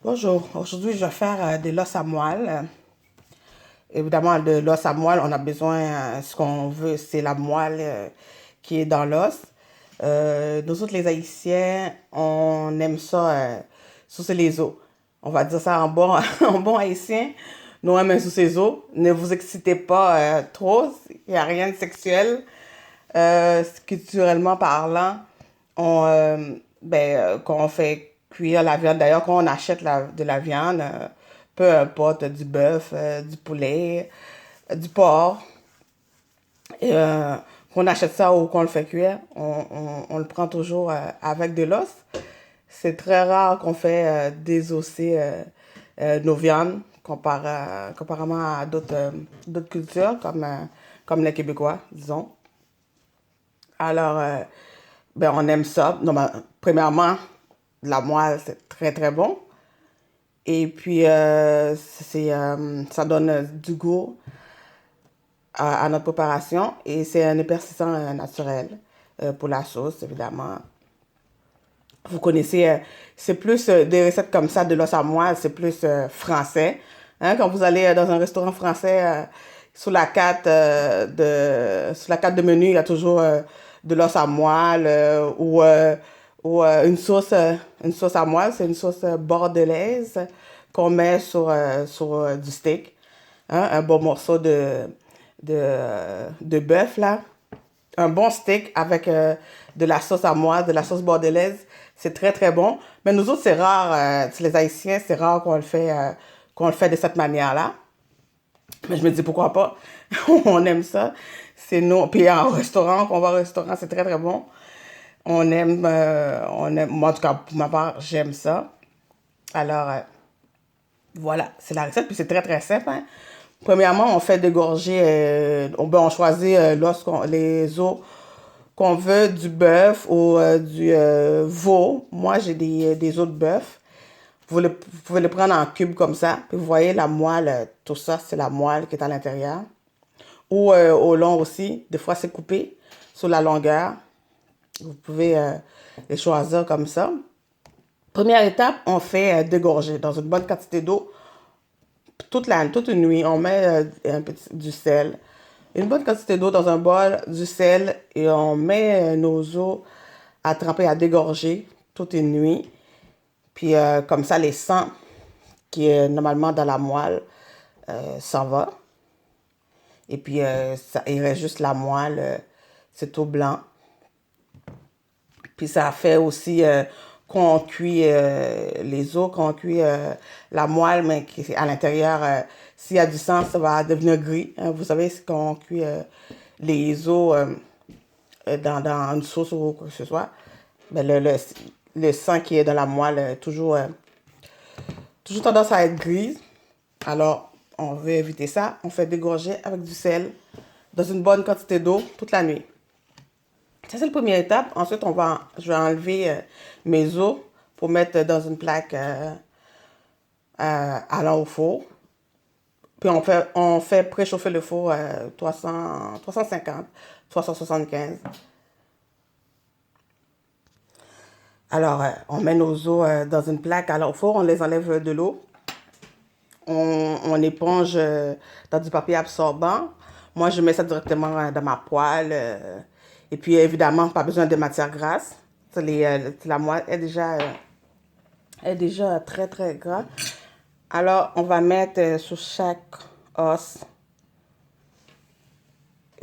Bonjour, aujourd'hui je vais faire de l'os à moelle. Évidemment, de l'os à moelle, on a besoin, ce qu'on veut, c'est la moelle qui est dans l'os. Nous autres, les Haïtiens, on aime ça, sous les os. On va dire ça en bon, en bon haïtien. Nous aimons sous ses os. Ne vous excitez pas trop, il n'y a rien de sexuel. Culturellement parlant, quand on fait cuire la viande, d'ailleurs, quand on achète de la viande, peu importe, du bœuf, du poulet, du porc, et, qu'on achète ça ou qu'on le fait cuire, on le prend toujours avec de l'os. C'est très rare qu'on fait désosser nos viandes comparément à d'autres cultures comme les Québécois, disons. Alors, on aime ça. Non, premièrement, la moelle, c'est très, très bon. Et puis, ça donne du goût à notre préparation. Et c'est un épaississant naturel pour la sauce, évidemment. Vous connaissez, c'est plus des recettes comme ça de l'os à moelle, c'est plus français. Hein, quand vous allez dans un restaurant français, sur la carte de menu, il y a toujours de l'os à moelle ou une sauce à moelle, c'est une sauce bordelaise qu'on met sur du steak. Hein, un bon morceau de bœuf, là, un bon steak avec de la sauce à moi, de la sauce bordelaise. C'est très, très bon. Mais nous autres, c'est rare, les Haïtiens, c'est rare qu'on le fait de cette manière-là. Mais je me dis, pourquoi pas? On aime ça. C'est nous. Puis en restaurant, quand on va au restaurant, c'est très, très bon. Moi, en tout cas, pour ma part, j'aime ça. Alors, voilà, c'est la recette. Puis c'est très, très simple, hein. Premièrement, on fait dégorger, on choisit les os qu'on veut du bœuf ou du veau. Moi, j'ai des os de bœuf. Vous pouvez les prendre en cubes comme ça. Puis vous voyez la moelle, tout ça, c'est la moelle qui est à l'intérieur. Ou au long aussi. Des fois, c'est coupé sur la longueur. Vous pouvez les choisir comme ça. Première étape, on fait dégorger dans une bonne quantité d'eau. Toute une nuit, on met du sel. Une bonne quantité d'eau dans un bol, du sel, et on met nos os à tremper, à dégorger toute une nuit. Puis comme ça, les sangs qui est normalement dans la moelle s'en va. Et puis il reste juste la moelle, c'est tout blanc. Puis ça fait aussi qu'on cuit les os, qu'on cuit la moelle, mais qui à l'intérieur, s'il y a du sang, ça va devenir gris. Hein. Vous savez, c'est qu'on cuit les os dans une sauce ou quoi que ce soit. Ben, le sang qui est dans la moelle toujours tendance à être grise. Alors, on veut éviter ça. On fait dégorger avec du sel dans une bonne quantité d'eau toute la nuit. Ça, c'est la première étape. Ensuite, je vais enlever mes os pour mettre dans une plaque allant au four. Puis, on fait préchauffer le four 350, 375. Alors, on met nos os dans une plaque allant au four. On les enlève de l'eau. On éponge dans du papier absorbant. Moi, je mets ça directement dans ma poêle. Et puis, évidemment, pas besoin de matière grasse. La moelle est déjà très, très gras. Alors, on va mettre sur chaque os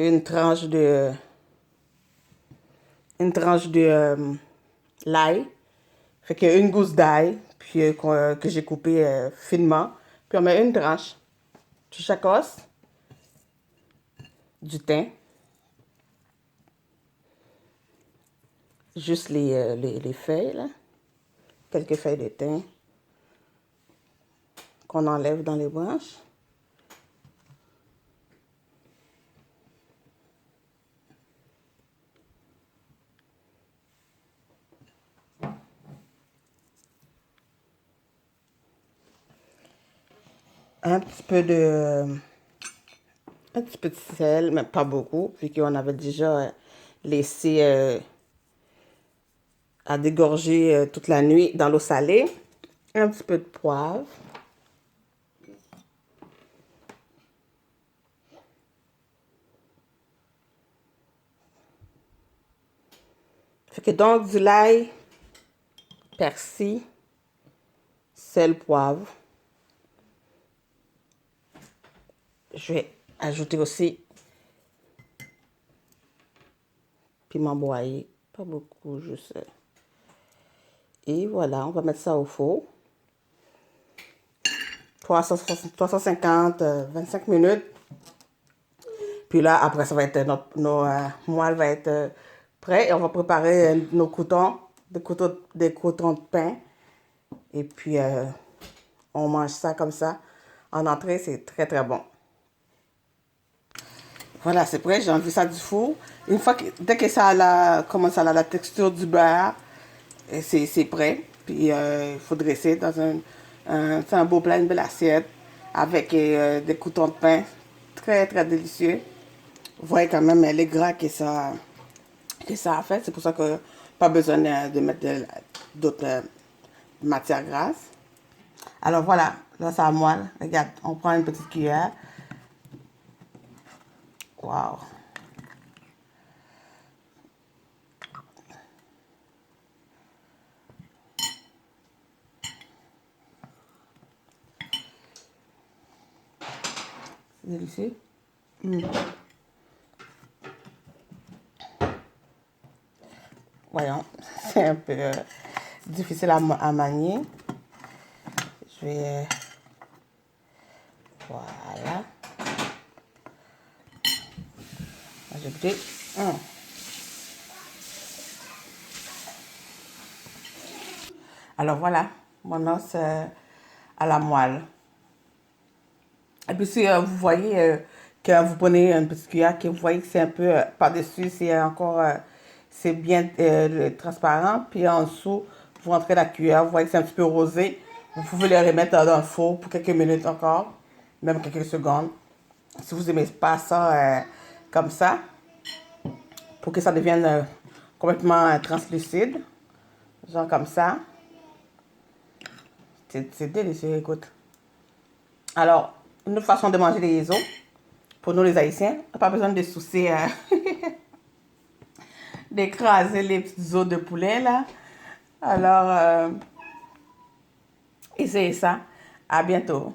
une tranche de l'ail. Fait que une gousse d'ail puis que j'ai coupé finement. Puis on met une tranche sur chaque os, du thym, juste les feuilles, là. Quelques feuilles de thym qu'on enlève dans les branches. Un petit peu de un petit peu de sel, mais pas beaucoup, vu qu'on avait déjà laissé à dégorger toute la nuit dans l'eau salée. Un petit peu de poivre. Fait que donc du l'ail, persil, sel, poivre. Je vais ajouter aussi piment broyé. Pas beaucoup, juste. Et voilà, on va mettre ça au four. 350, 25 minutes. Puis là, après, ça va être nos moelle va être prêt. Et on va préparer nos croûtons, des croûtons de pain. Et puis, on mange ça comme ça. En entrée, c'est très, très bon. Voilà, c'est prêt. J'ai enlevé ça du four. Une fois que, dès que ça a commence à la texture du beurre, c'est prêt. Puis, il faut dresser dans un beau plat, une belle assiette avec des croûtons de pain. Très, très délicieux. Vous voyez quand même les gras que ça a fait. C'est pour ça que pas besoin de mettre d'autres matières grasses. Alors voilà, là ça moelle. Regarde, on prend une petite cuillère. Waouh. C'est délicieux. Voyons, c'est un peu difficile à manier. Je vais... voilà. Ajouter. Alors voilà, mon os à la moelle. Et puis si vous voyez que vous prenez une petite cuillère, que vous voyez que c'est un peu par-dessus, c'est encore c'est bien transparent. Puis en dessous, vous rentrez la cuillère, vous voyez que c'est un petit peu rosé. Vous pouvez le remettre dans le four pour quelques minutes encore, même quelques secondes. Si vous n'aimez pas ça comme ça, pour que ça devienne complètement translucide, genre comme ça. C'est délicieux, écoute. Alors, une autre façon de manger les os, pour nous les Haïtiens, on n'a pas besoin de soucier d'écraser les petits os de poulet, là. Alors, essayez ça. À bientôt.